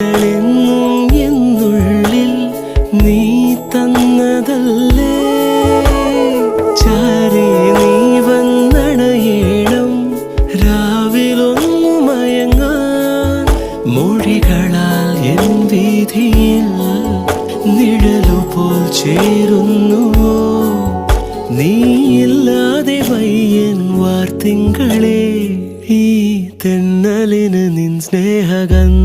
രാത്രികളെന്നും എന്നുള്ളിൽ നീ തന്നതല്ലേ. ചാരേ നീ വന്നണയേണം രാവിലൊന്നു മയങ്ങാൻ. മൊഴികളാൽ എൻ വീഥിയിൽ നിഴലുപോൽ ചേരുന്നുവോ. നീയില്ലാതെ വയ്യൻ വാർത്തിങ്കളെ. ഈ തെന്നലിന് നിൻ സ്നേഹഗന്ധം